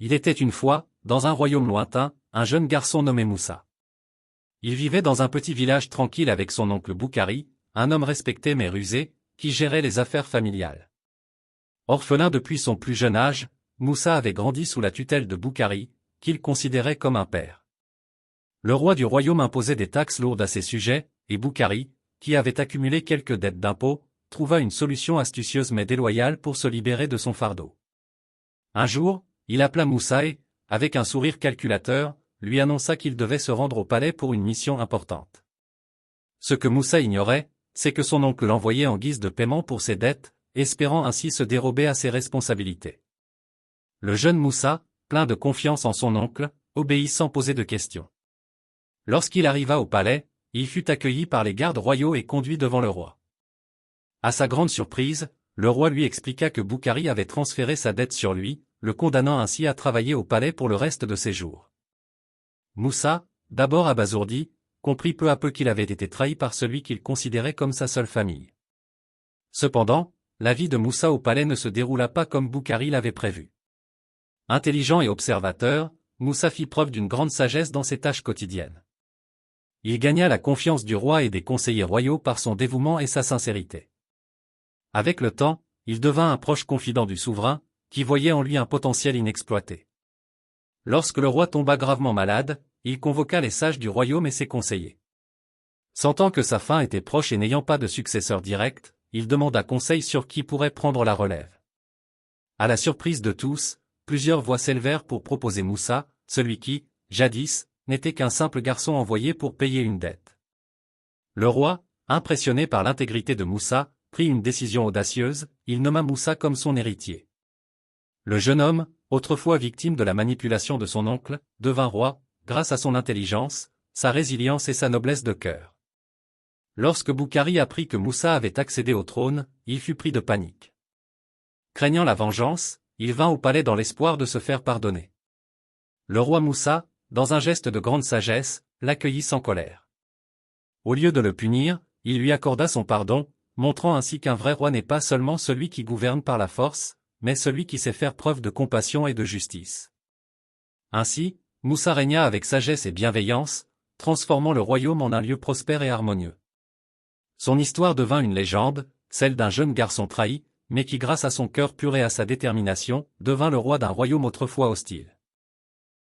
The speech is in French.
Il était une fois, dans un royaume lointain, un jeune garçon nommé Moussa. Il vivait dans un petit village tranquille avec son oncle Boukhari, un homme respecté mais rusé, qui gérait les affaires familiales. Orphelin depuis son plus jeune âge, Moussa avait grandi sous la tutelle de Boukhari, qu'il considérait comme un père. Le roi du royaume imposait des taxes lourdes à ses sujets, et Boukhari, qui avait accumulé quelques dettes d'impôts, trouva une solution astucieuse mais déloyale pour se libérer de son fardeau. Un jour, il appela Moussa et, avec un sourire calculateur, lui annonça qu'il devait se rendre au palais pour une mission importante. Ce que Moussa ignorait, c'est que son oncle l'envoyait en guise de paiement pour ses dettes, espérant ainsi se dérober à ses responsabilités. Le jeune Moussa, plein de confiance en son oncle, obéit sans poser de questions. Lorsqu'il arriva au palais, il fut accueilli par les gardes royaux et conduit devant le roi. À sa grande surprise, le roi lui expliqua que Boukhari avait transféré sa dette sur lui, le condamnant ainsi à travailler au palais pour le reste de ses jours. Moussa, d'abord abasourdi, comprit peu à peu qu'il avait été trahi par celui qu'il considérait comme sa seule famille. Cependant, la vie de Moussa au palais ne se déroula pas comme Boukhari l'avait prévu. Intelligent et observateur, Moussa fit preuve d'une grande sagesse dans ses tâches quotidiennes. Il gagna la confiance du roi et des conseillers royaux par son dévouement et sa sincérité. Avec le temps, il devint un proche confident du souverain, qui voyait en lui un potentiel inexploité. Lorsque le roi tomba gravement malade, il convoqua les sages du royaume et ses conseillers. Sentant que sa fin était proche et n'ayant pas de successeur direct, il demanda conseil sur qui pourrait prendre la relève. À la surprise de tous, plusieurs voix s'élevèrent pour proposer Moussa, celui qui, jadis, n'était qu'un simple garçon envoyé pour payer une dette. Le roi, impressionné par l'intégrité de Moussa, prit une décision audacieuse, il nomma Moussa comme son héritier. Le jeune homme, autrefois victime de la manipulation de son oncle, devint roi, grâce à son intelligence, sa résilience et sa noblesse de cœur. Lorsque Boukhari apprit que Moussa avait accédé au trône, il fut pris de panique. Craignant la vengeance, il vint au palais dans l'espoir de se faire pardonner. Le roi Moussa, dans un geste de grande sagesse, l'accueillit sans colère. Au lieu de le punir, il lui accorda son pardon, montrant ainsi qu'un vrai roi n'est pas seulement celui qui gouverne par la force, mais celui qui sait faire preuve de compassion et de justice. Ainsi, Moussa régna avec sagesse et bienveillance, transformant le royaume en un lieu prospère et harmonieux. Son histoire devint une légende, celle d'un jeune garçon trahi, mais qui grâce à son cœur pur et à sa détermination, devint le roi d'un royaume autrefois hostile.